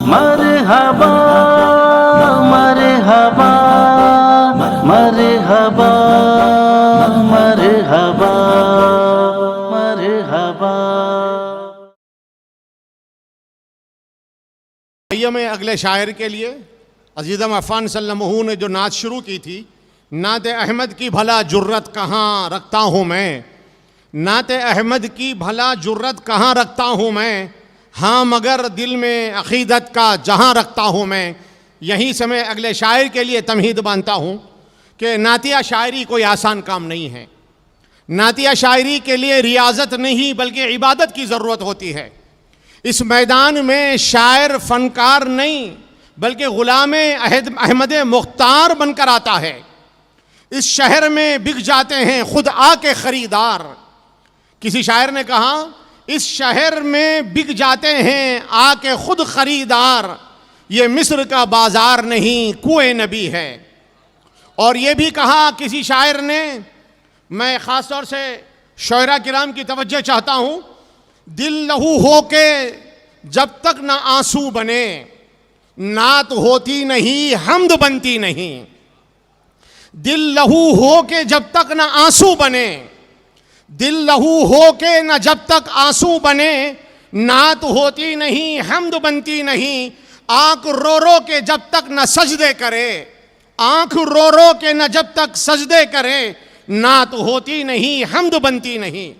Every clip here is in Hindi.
मरहबा मरहबा मरहबा मरहबा मरहबा। आइए मैं अगले शायर के लिए अजीज़म अफ़ान सल्लल्लाहु ने जो नात शुरू की थी, नात अहमद की भला जुर्रत कहाँ रखता हूँ मैं, नात अहमद की भला जुर्रत कहाँ रखता हूँ मैं, हाँ मगर दिल में अक़ीदत का जहाँ रखता हूँ मैं। यहीं से मैं अगले शायर के लिए तमहीद बांधता हूँ कि नातिया शायरी कोई आसान काम नहीं है। नातिया शायरी के लिए रियाजत नहीं बल्कि इबादत की ज़रूरत होती है। इस मैदान में शायर फ़नकार नहीं बल्कि ग़ुलाम अहमद मुख्तार बनकर आता है। इस शहर में बिक जाते हैं खुद आके ख़रीदार। किसी शायर ने कहा, इस शहर में बिक जाते हैं आके खुद ख़रीदार, ये मिस्र का बाज़ार नहीं कुएं नबी है। और ये भी कहा किसी शायर ने, मैं ख़ास तौर से शोयरा किराम की तवज्जो चाहता हूँ, दिल लहू हो के जब तक ना आंसू बने, नात होती नहीं हम्द बनती नहीं। दिल लहू हो के जब तक ना आंसू बने, दिल लहू हो के न जब तक आंसू बने, नात होती नहीं हम्द बनती नहीं। आंख रो रो के जब तक न सजदे करे, आंख रो रो के न जब तक सजदे करे, नात होती नहीं हम्द बनती नहीं।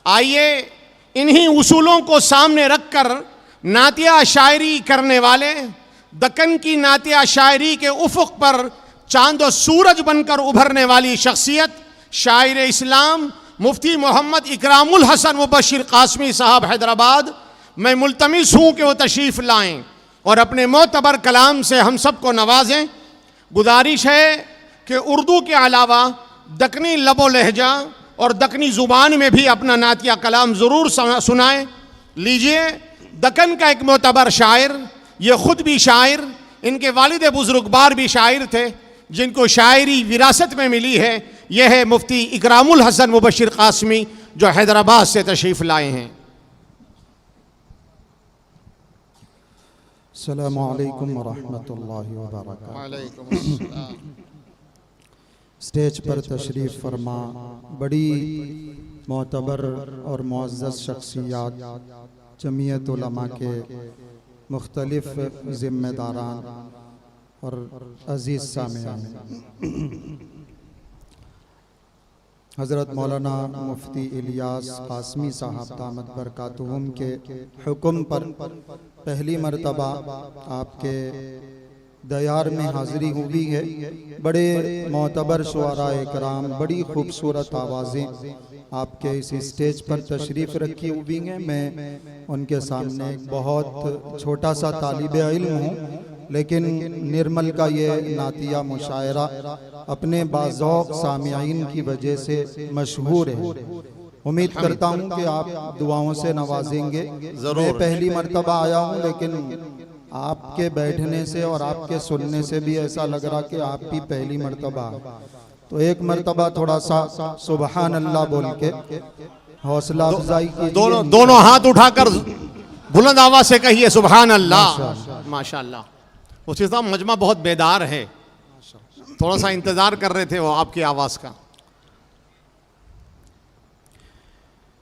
आइए इन्हीं उसूलों को सामने रखकर नातिया शायरी करने वाले, दक्कन की नातिया शायरी के उफ़ुक़ पर चांद और सूरज बनकर उभरने वाली शख्सियत शायर इस्लाम मुफ्ती मोहम्मद इकरामुल हसन मुबशिर कासमी साहब हैदराबाद, मैं मुल्तमिस हूँ कि वो तशरीफ़ लाएँ और अपने मोतबर कलाम से हम सब को नवाजें। गुजारिश है कि उर्दू के अलावा दक्कनी लबो लहजा और दक्कनी ज़ुबान में भी अपना नातिया कलाम ज़रूर सुनाएं। लीजिए, दक्कन का एक मोतबर शायर, ये ख़ुद भी शायर, इनके वालिद बुज़ुर्गवार भी शायर थे जिनको शायरी विरासत में मिली है। यह है मुफ्ती इकरामुल हसन मुबशिर कासमी जो हैदराबाद से तशरीफ़ लाए हैं। अस्सलामु अलैकुम वरहमतुल्लाहि वबरकातुहू। स्टेज पर तशरीफ़ फरमा बड़ी मोतबर और मुअज़्ज़ज़ शख्सियात, जमीयत उलमा के मुख्तलिफ़ ज़िम्मेदारान और अज़ीज़ सामिईन, हज़रत मौलाना मुफ्ती इलियास कासमी साहब दामत बरकातुहुम के हुक्म पर पहली मरतबा आपके दयार में हाज़िरी हुई है। बड़े मोतबर शुअरा इकराम, बड़ी खूबसूरत आवाज़ें आपके इस स्टेज पर तशरीफ़ रखी हुई हैं। मैं उनके सामने एक बहुत छोटा सा तालिब इल्म हूँ, लेकिन निर्मल का ये नातिया मुशायरा अपने बाज़ौक़ सामिईन की वजह से मशहूर है। उम्मीद करता हूँ कि आप दुआओं से नवाजेंगे। मैं पहली मरतबा आया हूँ, लेकिन आपके बैठने से और आपके सुनने से भी ऐसा लग रहा कि आप भी पहली मरतबा। तो एक मरतबा थोड़ा सा सुबहान अल्लाह बोल के हौसला अफजाई की। दोनों हाथ उठाकर बुलंद आवाज़ से कहिए सुबहान अल्लाह। माशाअल्लाह। उसी तरह मजमा बहुत बेदार है, थोड़ा सा इंतज़ार कर रहे थे वो आपकी आवाज़ का।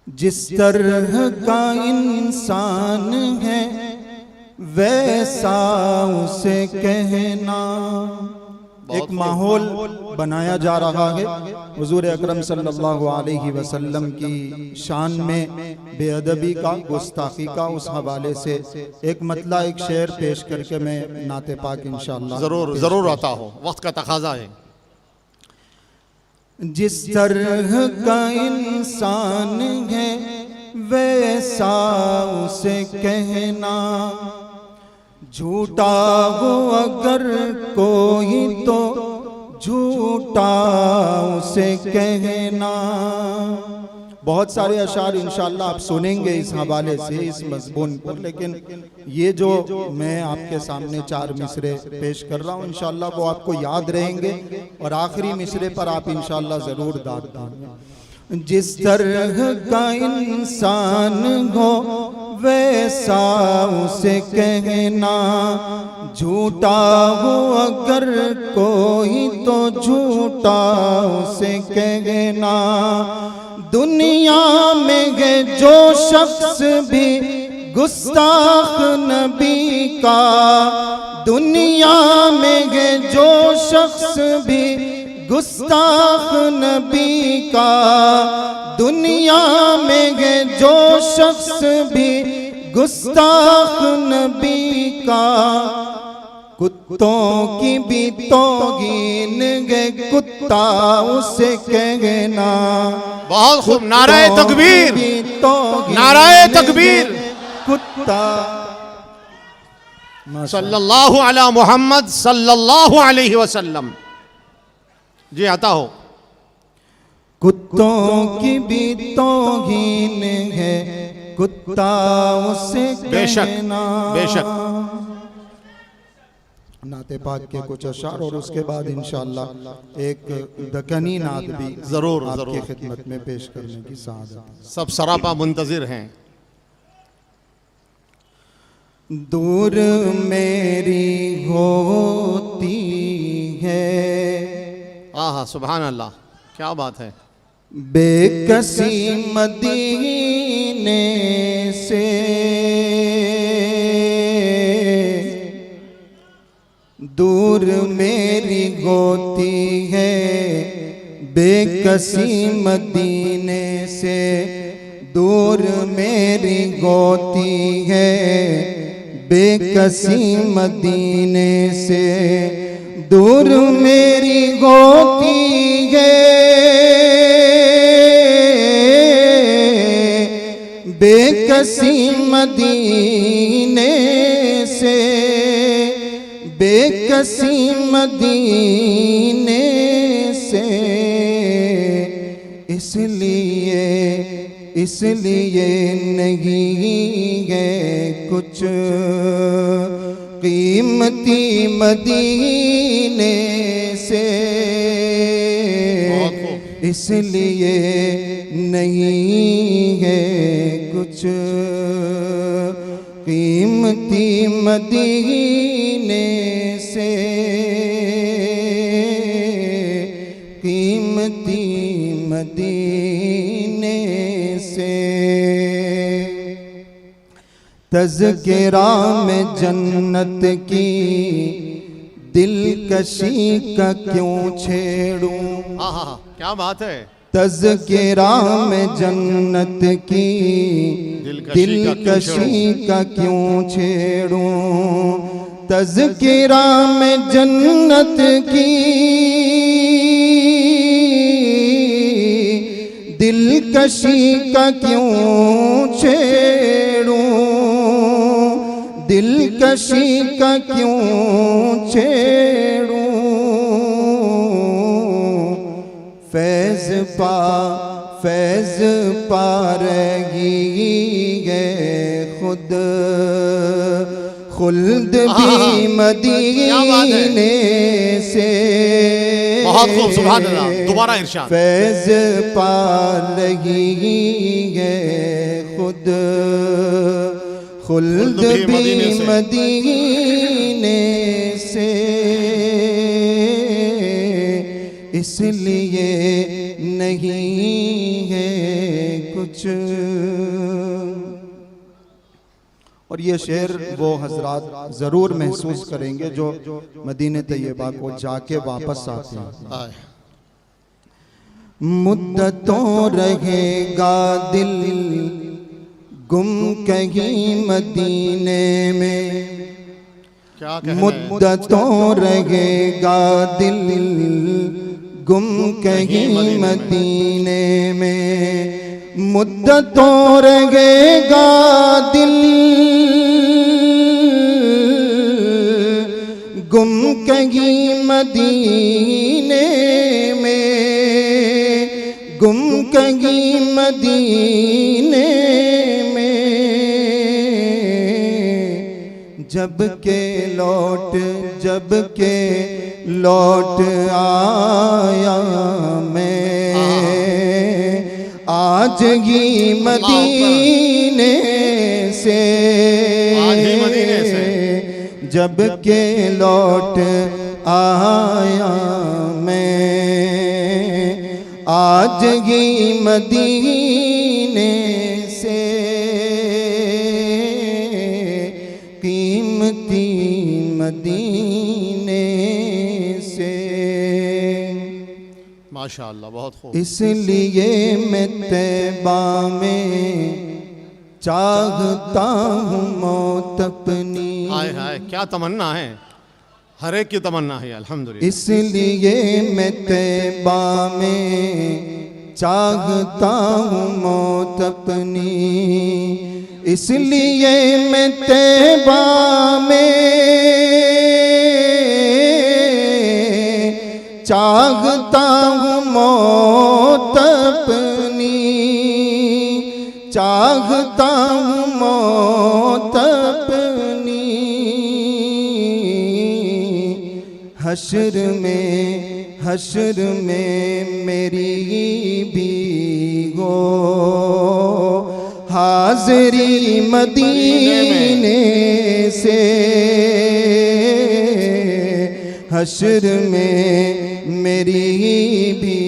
जिस तरह का इंसान है वैसा उसे कहना, एक माहौल बनाया जा रहा है। हुजूर अकरम सल्लल्लाहु अलैहि वसल्लम की शान में बेअदबी का, गुस्ताखी का, उस हवाले से एक मतला, एक शेर पेश करके मैं नाते पाक इंशाअल्लाह ज़रूर आता हो, वक्त का तकाजा है। जिस तरह का इंसान है वैसा उसे कहना, झूठा हो अगर कोई तो झूठा उसे कहना। बहुत सारे अशार इंशाअल्लाह आप सुनेंगे इस हवाले से, इस मज़मून पर, लेकिन ये जो मैं आपके सामने चार मिसरे पेश कर रहा हूँ इंशाअल्लाह वो आपको याद रहेंगे और आखिरी मिसरे पर आप इंशाअल्लाह ज़रूर दाद देंगे। जिस तरह का इंसान हो वैसा उसे कहना, झूठा हो अगर कोई तो झूठा उसे कहना। दुनिया में है जो शख्स भी गुस्ताख नबी का, दुनिया में है जो शख्स भी गुस्ताख नबी का, दुनिया में है जो शख्स भी गुस्ताख नबी का। कुत्तों की भी तौहीन है कुत्ता उसे कहना। बहुत खूब, नाराए तकबीर, नाराए तकबीर। कुत्ता सल्लल्लाहु अला मुहम्मद सल्लल्लाहु अलैहि वसल्लम। जी आता हो। कुत्तों की भी तौहीन है कुत्ता उसे बेशक, कहना। बेशक। नाते पाक के कुछ अशार और उसके बाद इंशाअल्लाह एक दकनी नात भी जरूर आपकी जरूर खिदमत में पेश करने की सादत। सब सरापा मुंतजिर हैं। दूर मेरी होती है, आहा सुभान अल्लाह, क्या बात है। बेकसी मदीने से, दूर मेरी होती है बेकसी मदीने से, दूर मेरी होती है बेकसी मदीने से, दूर मेरी होती है बेकसी मदीने से, बेकसी मदीने से। इसलिए नहीं है कुछ कीमती मदीने से, इसलिए नहीं है कुछ कीमती मदीने से, कीमती मदीने से। तज़किरा में जन्नत की दिलकशी का क्यों छेड़ूं। आहा क्या बात है। तज़किरा में जन्नत की दिलकशी का क्यों छेड़ूं। तज़किरा में जन्नत की दिलकशी का क्यों छेड़ूं, दिलकशी का क्यों छेड़ूं। फैज़ पा रही है खुद खुल्द भी मदीने से। बहुत खूब, सुभान अल्लाह। दोबारा इरशाद। फैज़ पा रही है खुद खुल्द भी मदीने से, इसलिए नहीं है कुछ। और ये शेर वो हजरात ज़रूर महसूस करेंगे जो मदीने तैयबा को जाके वापस आते हैं। मुद्दतों रहेगा दिल गुम कहीं मदीने में, क्या कहना है? मुद्दतों रहेगा दिल गुम कहीं मदीने में, मुद्दतों रहेगा दिल गुम कहीं मदीने में, गुम कहीं मदीने में। जब के लौट आया मैं आज ही मदीने से, आज ही मदीने से जब के लौट आया मैं, आज ही मदीने से कीमती मदीने से। माशाअल्लाह, बहुत खूब। इसलिए मैं तैबा में चाहता हूँ मौत अपनी। हाय हाय, क्या तमन्ना है, हर एक की तमन्ना है अल्हम्दुलिल्लाह। इसलिए मैं तैबा में चाहता हूँ मौत अपनी, इसलिए मैं तैबा में चाहता हूँ मौत अपनी, चाहता हूँ मौत अपनी। हश्र में मेरी भी हो हाज़री मदीने से, हश्र में मेरी भी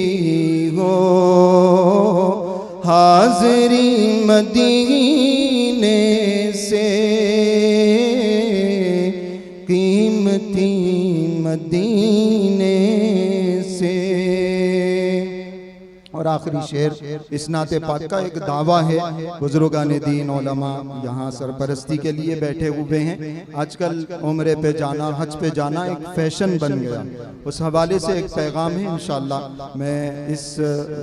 हो हाज़री मदीने से, कीमती मदीने से। और आखिरी शेर इस नाते पाक का एक दावा है। बुजुर्गान दीन उलमा यहाँ सरपरस्ती के लिए बैठे हुए हैं। आजकल उम्रे पे जाना, हज पे जाना एक फैशन बन गया, उस हवाले से एक पैगाम है। इंशाअल्लाह मैं इस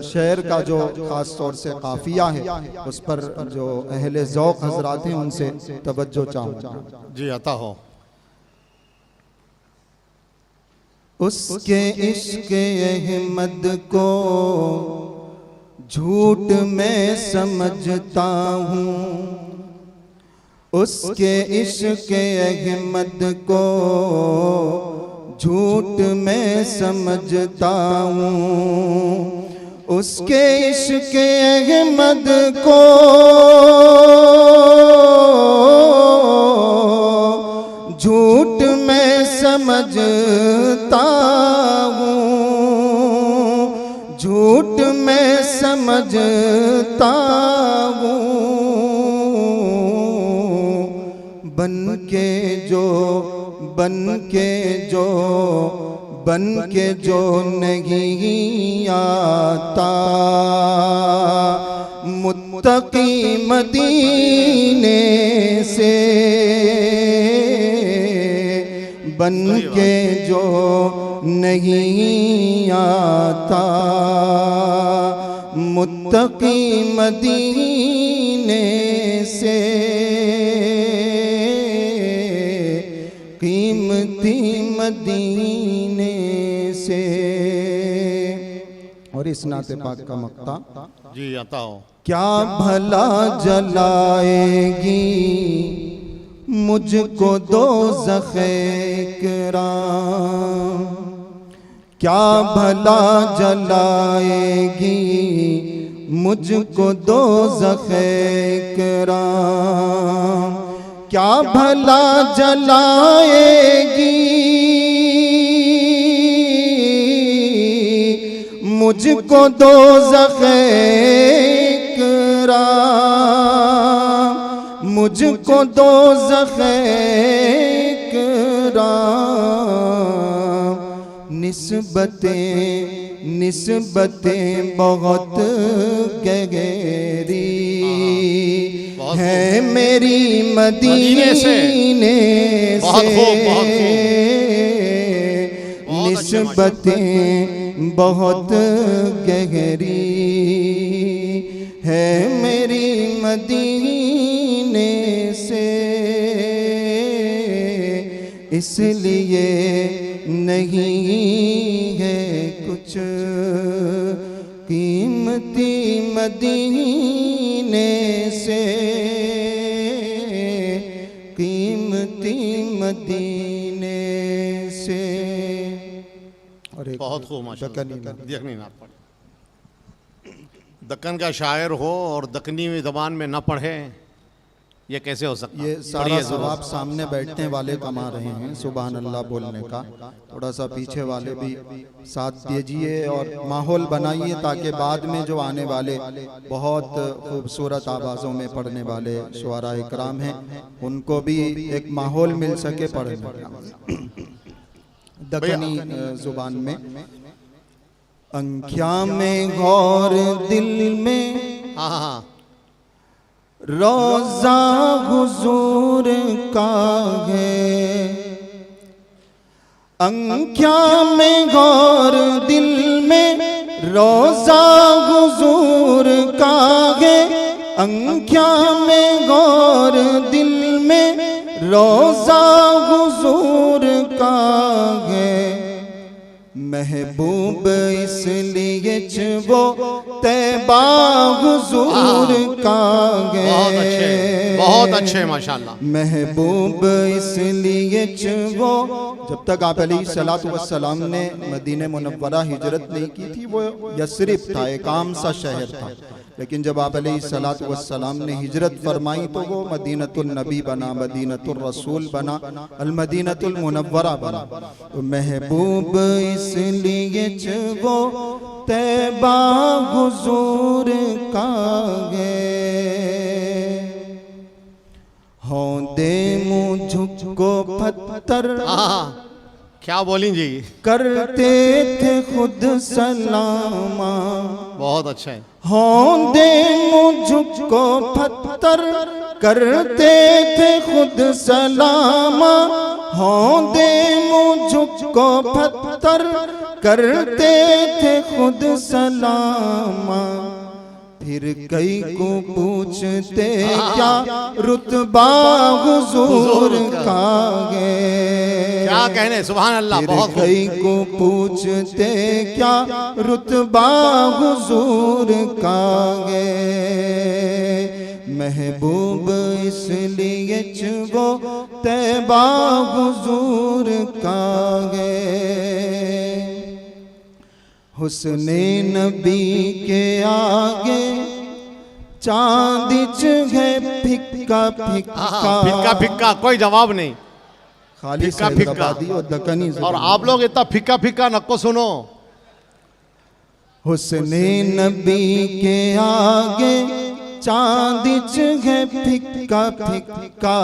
शेर का जो ख़ास तौर से काफिया है उस पर जो अहले ज़ौक़ हज़रात हैं उनसे तवज्जो चाहूँगा। जी अता हो। उसके इश्क़ अहमद को झूठ मैं समझता हूँ, उसके इश्क़ अहमद को झूठ मैं समझता हूँ, उसके इश्क़ अहमद को झूठ मैं समझता हूँ, झूठ मैं समझता हूँ। बन के जो नहीं आता मुत्तकी मदीने से, बन के जो नहीं आता मुत्तकी मदीने से, कीमती मदीने से। और इस नाते पाक का मक्ता जी अता हो। क्या भला जलाएगी मुझको दोज़ख़-ए इकराम, क्या भला जलाएगी मुझको दोज़ख़-ए इकराम, क्या भला जलाएगी मुझको दोज़ख़-ए इकराम, मुझको दोज़ख़-ए इकराम। निस्बतें बहुत गहरी है मेरी मदीने से, निस्बतें बहुत गहरी है मेरी मदीने से, इसलिए नहीं है कुछ कीमती मदीने से, कीमती मदीने से। और एक बहुत खूब माशाअल्लाह। दक्कनी देखनी ना पड़े। दक्कन का शायर हो और दक्कनी ज़बान में न पढ़े, ये कैसे हो सकता? ये सारा पढ़िए ज़रूर। सवाब सामने बैठने वाले कमा रहे हैं सुभान अल्लाह बोलने का। थोड़ा सा पीछे वाले भी साथ दीजिए और माहौल बनाइए ताकि बाद में जो आने वाले बहुत खूबसूरत आवाज़ों में पढ़ने वाले शुआरा इकराम हैं उनको भी एक माहौल मिल सके पढ़ने का। दक्कनी जुबान में अंख्या में गौर दिल में हाँ हाँ रोज़ा हुजूर का है, अंख्या में गौर दिल में रोज़ा हुजूर का है, अंख्या में गौर दिल में रोज़ा हुजूर का है। महबूब इसलिए वो तैबा हुजूर का है। बहुत अच्छे माशाल्लाह। महबूब इसलिए वो, जब तक आप अलैहिस्सलातु वस्सलाम ने मदीने मुनव्वरा हिजरत नहीं की थी वो यसरिब था, एक आम सा शहर था, लेकिन जब आप अलैहिस्सलातु वस्सलाम ने हिजरत फरमाई तो वो मदीनतुल नबी बना, मदीनतुल रसूल बना, अल मदीनतुल मुनव्वरा बना। तो महबूब इसलिए वो तैबा हुजूर का है। हों दे मुँह झुको पत्थर, क्या बोली जी, करते थे खुद सलामा। बहुत अच्छा है। हों दे मुझको पत्थर, करते थे खुद सलामा। हों दे मुझको पत्थर, करते थे खुद सलामा। फिर कई को पूछते क्या रुतबा हुजूर का है। क्या कहने, सुभान अल्लाह। बहुत कई को पूछते क्या रुतबा हुजूर का है। महबूब इसलिए वो तैबा हुजूर का है। हुस्ने नबी के आगे चांदिच है फिक्का फिक्का। फिक्का फिक्का, कोई जवाब नहीं। खाली फिक्का फिक्का और दक्कनी। और आप लोग इतना फिक्का फिक्का नको सुनो। हुस्ने नबी के आगे चांदिच है फिक्का फिक्का।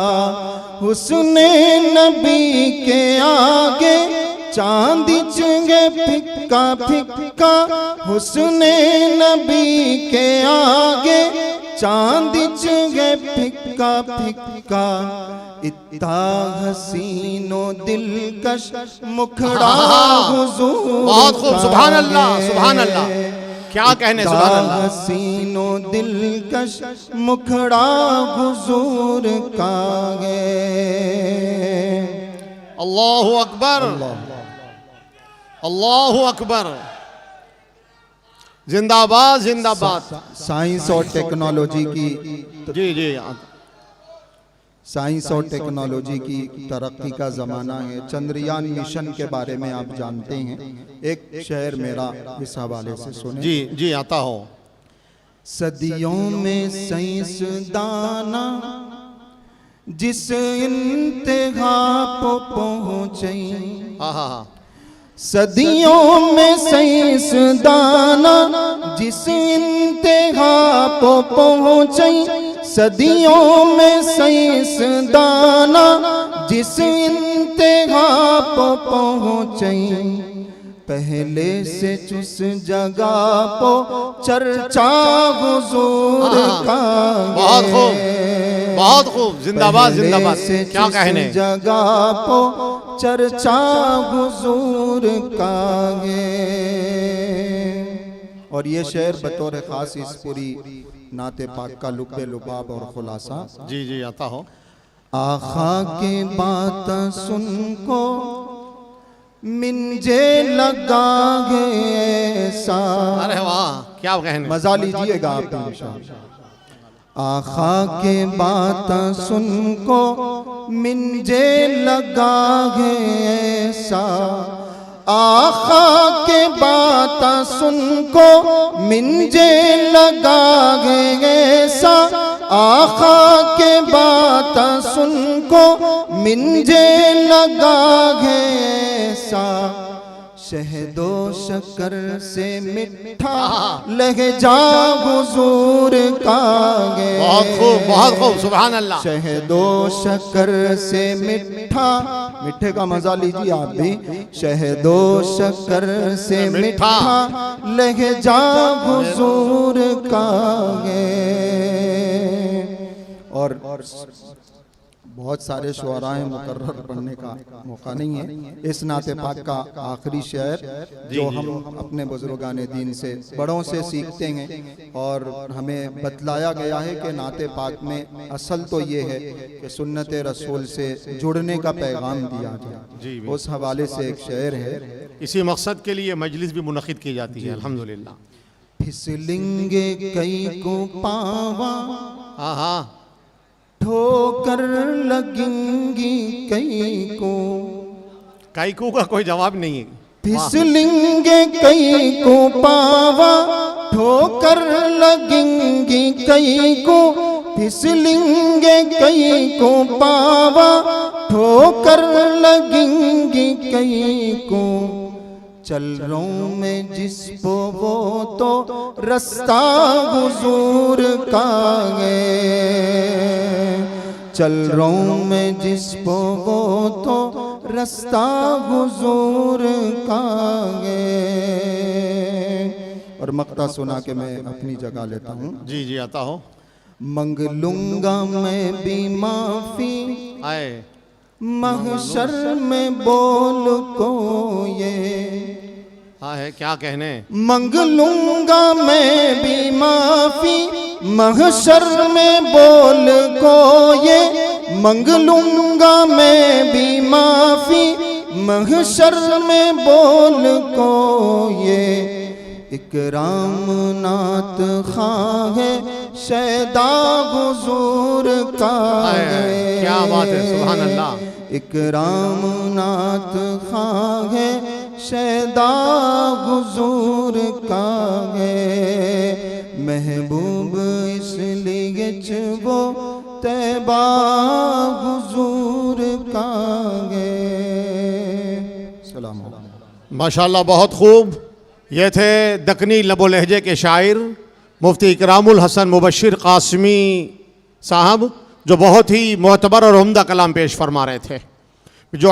हुस्ने नबी के आगे चांदिच है फिक्का फिक्का। हुस्ने नबी के आगे चांदिच है फिक्का फिक्का। इतना हसीनो दिलकश मुखड़ा हुजूर। बहुत खूब, सुभान अल्लाह सुभान अल्लाह। क्या कहने, सुभान अल्लाह। हसीनो दिलकश मुखड़ा हुजूर का है। अल्लाहु अकबर, अल्लाहु अकबर, जिंदाबाद जिंदाबाद। साइंस और टेक्नोलॉजी की, जी जी, साइंस और टेक्नोलॉजी की तरक्की का ज़माना है। चंद्रयान मिशन के बारे में आप जानते हैं। एक शेर मेरा इस हवाले से सुने। जी जी, आता हो। सदियों में साइंस दाना जिस इंतहा पर पहुँचे। हाँ हाँ हाँ। सदियों में साइंस दाना जिस इंतहा पर पहुँचे। सदियों में साइंस दाना जिस इंतहा पर पहुँचे। पहले से जिस जगह पो चर्चा हुजूर का। बहुत खूब, बहुत खूब, जिंदाबाद जिंदाबाद। क्या कहने, जगह पो चर्चा हुजूर का है। और ये शेर बतौर खास इस पूरी नाते पाक का लुब्बे लुबाब और खुलासा। जी जी, आता हो। आखा के बात सुन को मिंजे लगा है ऐसा। अरे वाह, क्या कहने। मजा लीजिएगा आप इंशाअल्लाह। आखा के बात सुन को मिंजे लगा है ऐसा। आखा के बात सुन को मिंजे लगा गे सा, आखा के बात सुन को मिंजे लगा गे सा, शहदो शक्कर से मिठा लहजा हुजूर का गे। बहुत खूब, सुभान अल्लाह। शहदो शक्कर से मिठा, मिठे का मजा लीजिए आप भी। शहदो शक्कर से मिठा लहजा हुजूर का गे। और बहुत सारे शुअराए मुकर्रर पढ़ने का मौका नहीं है। इस नाते पाक का आखिरी शेर जो हम अपने बुजुर्गान दीन से बड़ों से सीखते हैं, और हमें बतलाया गया है कि नाते पाक में असल तो ये है कि सुन्नत रसूल से जुड़ने का पैगाम दिया गया। उस हवाले से एक शेर है। इसी मकसद के लिए मजलिस भी मुनक़िद की जाती है अल्हम्दुलिल्लाह। फिसलेंगे कई को पावा, हाँ हाँ, ठोकर लगेंगी कई को, कई को का कोई जवाब नहीं है। फिसलेंगे कई को पावा, ठोकर लगेंगी कई को, फिसलेंगे कई को पावा, ठोकर लगेंगी कई को। चल रहा हूँ मैं जिस पो वो तो रास्ता हुजूर का है। चल रहा हूँ मैं जिस पो वो तो रास्ता हुजूर का है। और मक्ता सुना के मैं अपनी जगह लेता हूँ। जी जी, आता हो। मंग लूंगा मैं भी माफी, आए महशर में बोल को ये। हाँ है, क्या कहने। मंग लूंगा मैं भी माफी, महशर में बोल को ये। मंग लूंगा मैं भी माफी, महशर में बोल को ये। इकराम नात खां है शैदा हुजूर का है। क्या बात है, सुभान अल्लाह। इकराम नात खां है शैदा हुजूर का है। महबूब इसलिए वो तैबा हुजूर का है। सलाम। माशाल्लाह, बहुत खूब। ये थे दक्नी लबो लहजे के शायर मुफ्ती इकरामुल हसन मुबश्शिर कासमी साहब, जो बहुत ही मोतबर और उम्दा कलाम पेश फरमा रहे थे। जो